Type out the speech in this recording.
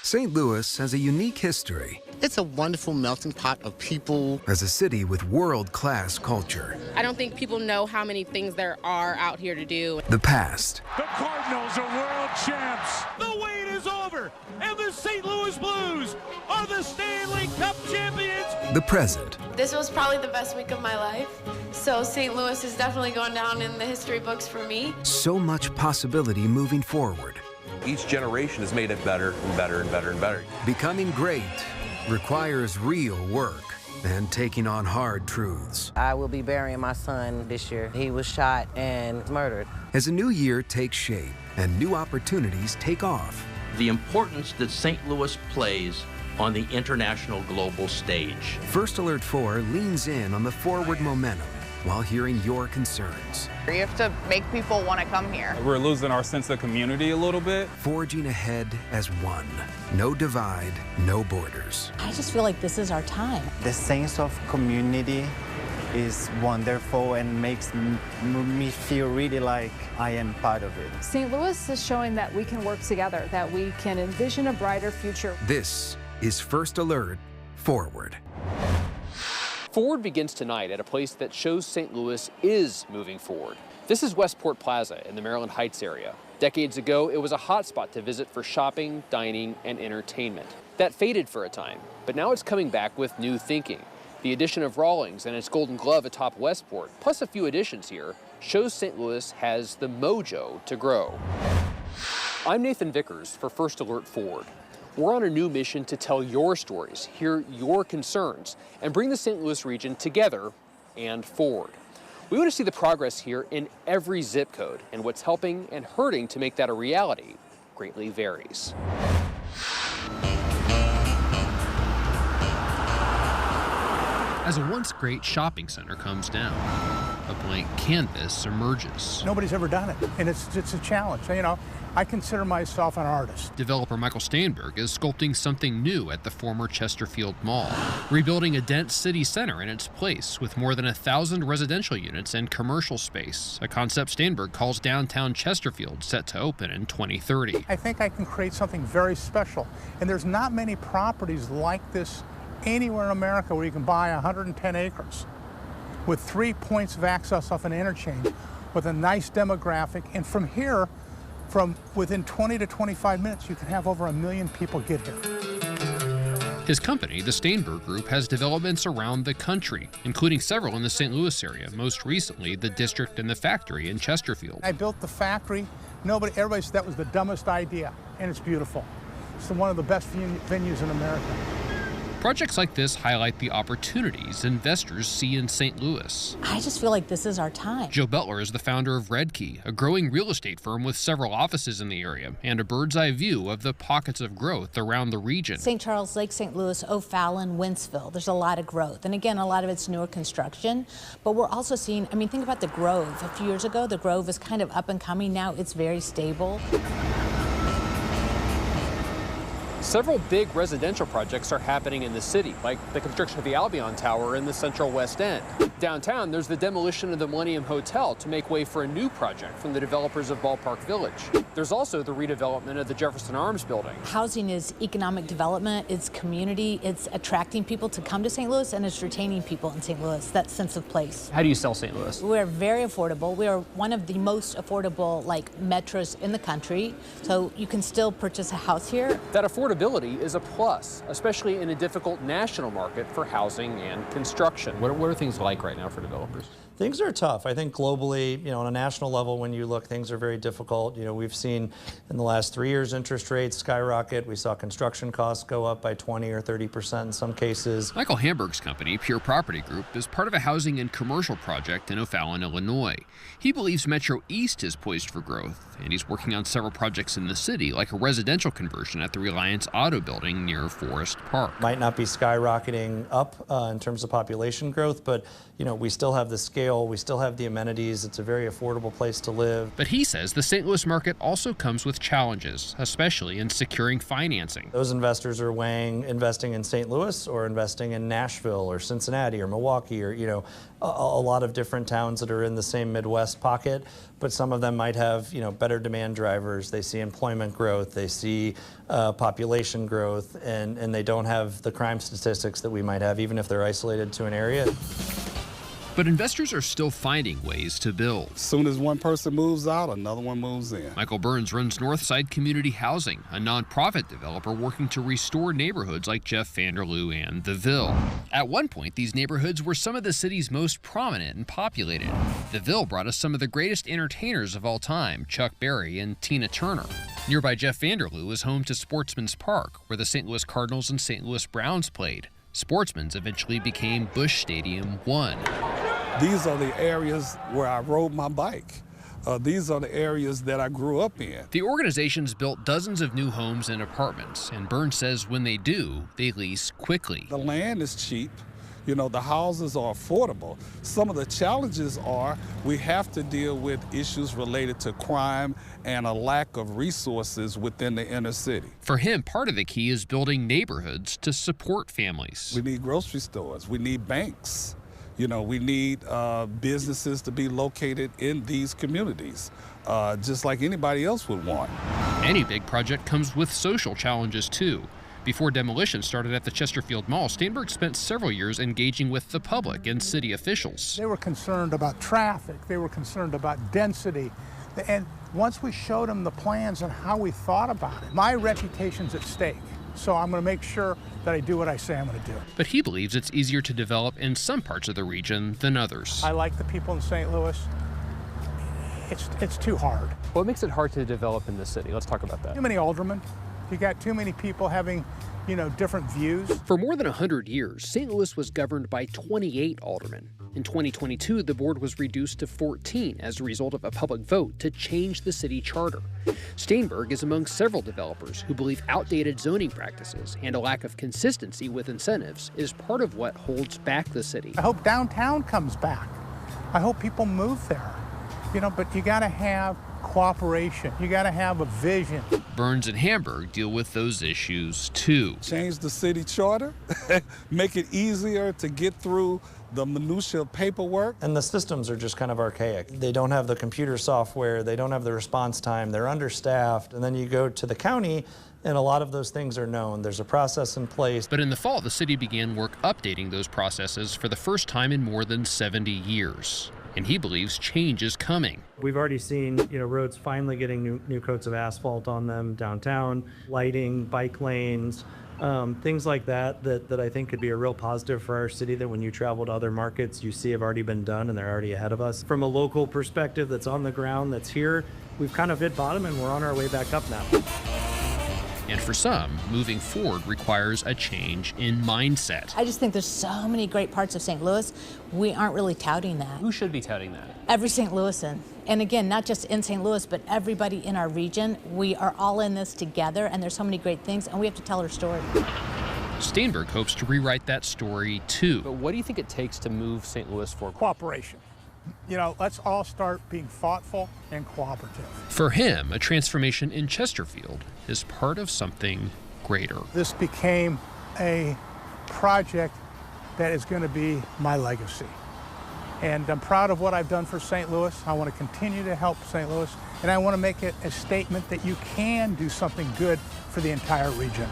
St. Louis has a unique history. It's a wonderful melting pot of people. As a city with world-class culture. I don't think people know how many things there are out here to do. The past. The Cardinals are world champs. The wait is over, and the St. Louis Blues are the Stanley Cup champions. The present. This was probably the best week of my life, so St. Louis is definitely going down in the history books for me. So much possibility moving forward. Each generation has made it better and better and better and better. Becoming great requires real work and taking on hard truths. I will be burying my son this year. He was shot and murdered. As a new year takes shape and new opportunities take off. The importance that St. Louis plays on the international global stage. First Alert 4 leans in on the forward momentum while hearing your concerns. You have to make people want to come here. We're losing our sense of community a little bit. Forging ahead as one. No divide, no borders. I just feel like this is our time. The sense of community is wonderful and makes me feel really like I am part of it. St. Louis is showing that we can work together, that we can envision a brighter future. This is First Alert Forward. Forward begins tonight at a place that shows St. Louis is moving forward. This is Westport Plaza in the Maryland Heights area. Decades ago, it was a hotspot to visit for shopping, dining, and entertainment. That faded for a time, but now it's coming back with new thinking. The addition of Rawlings and its Golden Glove atop Westport, plus a few additions here, shows St. Louis has the mojo to grow. I'm Nathan Vickers for First Alert Forward. We're on a new mission to tell your stories, hear your concerns, and bring the St. Louis region together and forward. We want to see the progress here in every zip code, and what's helping and hurting to make that a reality greatly varies. As a once great shopping center comes down, a blank canvas emerges. Nobody's ever done it, and it's a challenge. You know, I consider myself an artist. Developer Michael Steinberg is sculpting something new at the former Chesterfield Mall, rebuilding a dense city center in its place with more than 1,000 residential units and commercial space, a concept Steinberg calls downtown Chesterfield, set to open in 2030. I think I can create something very special, and there's not many properties like this anywhere in America where you can buy 110 acres with 3 points of access off an interchange with a nice demographic, and from here, from within 20 to 25 minutes, you can have over 1 million people get here. His company, the Steinberg Group, has developments around the country, including several in the St. Louis area, most recently the District and the Factory in Chesterfield. I built the factory. Everybody said that was the dumbest idea, and it's beautiful. It's one of the best venues in America. Projects like this highlight the opportunities investors see in St. Louis. I just feel like this is our time. Joe Butler is the founder of Red Key, a growing real estate firm with several offices in the area and a bird's eye view of the pockets of growth around the region. St. Charles, Lake St. Louis, O'Fallon, Wentzville, there's a lot of growth. And again, a lot of it's newer construction, but we're also seeing, I mean, think about the Grove. A few years ago, the Grove was kind of up and coming. Now it's very stable. Several big residential projects are happening in the city, like the construction of the Albion Tower in the Central West End. Downtown, there's the demolition of the Millennium Hotel to make way for a new project from the developers of Ballpark Village. There's also the redevelopment of the Jefferson Arms building. Housing is economic development, it's community, it's attracting people to come to St. Louis, and it's retaining people in St. Louis, that sense of place. How do you sell St. Louis? We're very affordable. We are one of the most affordable metros in the country, so you can still purchase a house here. That affordability is a plus, especially in a difficult national market for housing and construction. What are things like right now for developers? Things are tough. I think globally, on a national level, when you look, things are very difficult. We've seen in the last 3 years interest rates skyrocket. We saw construction costs go up by 20 or 30% in some cases. Michael Hamburg's company, Pure Property Group, is part of a housing and commercial project in O'Fallon, Illinois. He believes Metro East is poised for growth, and he's working on several projects in the city, like a residential conversion at the Reliance Auto building near Forest Park. Might not be skyrocketing up in terms of population growth, but we still have the scale scale. We still have the amenities. It's a very affordable place to live. But he says the St. Louis market also comes with challenges, especially in securing financing. Those investors are weighing investing in St. Louis or investing in Nashville or Cincinnati or Milwaukee or, you know, a lot of different towns that are in the same Midwest pocket, but some of them might have, you know, better demand drivers. They see employment growth, they see population growth, and they don't have the crime statistics that we might have, even if they're isolated to an area. But investors are still finding ways to build. As soon as one person moves out, another one moves in. Michael Burns runs Northside Community Housing, a nonprofit developer working to restore neighborhoods like Jeff Vanderloo and The Ville. At one point, these neighborhoods were some of the city's most prominent and populated. The Ville brought us some of the greatest entertainers of all time, Chuck Berry and Tina Turner. Nearby Jeff Vanderloo is home to Sportsman's Park, where the St. Louis Cardinals and St. Louis Browns played. Sportsman's eventually became Busch Stadium 1. These are the areas where I rode my bike. These are the areas that I grew up in. The organization's built dozens of new homes and apartments, and Burns says when they do, they lease quickly. The land is cheap. You know, the houses are affordable. Some of the challenges are we have to deal with issues related to crime and a lack of resources within the inner city. For him, part of the key is building neighborhoods to support families. We need grocery stores. We need banks. You know, we need businesses to be located in these communities, just like anybody else would want. Any big project comes with social challenges, too. Before demolition started at the Chesterfield Mall, Steinberg spent several years engaging with the public and city officials. They were concerned about traffic. They were concerned about density. And once we showed them the plans and how we thought about it, my reputation's at stake. So I'm going to make sure that I do what I say I'm going to do. But he believes it's easier to develop in some parts of the region than others. I like the people in St. Louis. It's too hard. What makes it hard to develop in the city? Let's talk about that. Too many aldermen. You got too many people having, you know, different views. For more than 100 years, St. Louis was governed by 28 aldermen. In 2022, the board was reduced to 14 as a result of a public vote to change the city charter. Steinberg is among several developers who believe outdated zoning practices and a lack of consistency with incentives is part of what holds back the city. I hope downtown comes back. I hope people move there. You know, but you got to have cooperation. You got to have a vision. Burns and Hamburg deal with those issues too. Change the city charter, make it easier to get through the minutia of paperwork. And the systems are just kind of archaic. They don't have the computer software, they don't have the response time, they're understaffed. And then you go to the county and a lot of those things are known. There's a process in place. But in the fall, the city began work updating those processes for the first time in more than 70 years. And he believes change is coming. We've already seen, you know, roads finally getting new coats of asphalt on them downtown, lighting, bike lanes, things like that I think could be a real positive for our city, that when you travel to other markets, you see have already been done and they're already ahead of us. From a local perspective that's on the ground, that's here, we've kind of hit bottom and we're on our way back up now. And for some, moving forward requires a change in mindset. I just think there's so many great parts of St. Louis. We aren't really touting that. Who should be touting that? Every St. Louisan. And again, not just in St. Louis, but everybody in our region. We are all in this together, and there's so many great things, and we have to tell our story. Steinberg hopes to rewrite that story, too. But what do you think it takes to move St. Louis forward? Cooperation. You know, let's all start being thoughtful and cooperative. For him, a transformation in Chesterfield is part of something greater. This became a project that is going to be my legacy. And I'm proud of what I've done for St. Louis. I want to continue to help St. Louis, and I want to make it a statement that you can do something good for the entire region.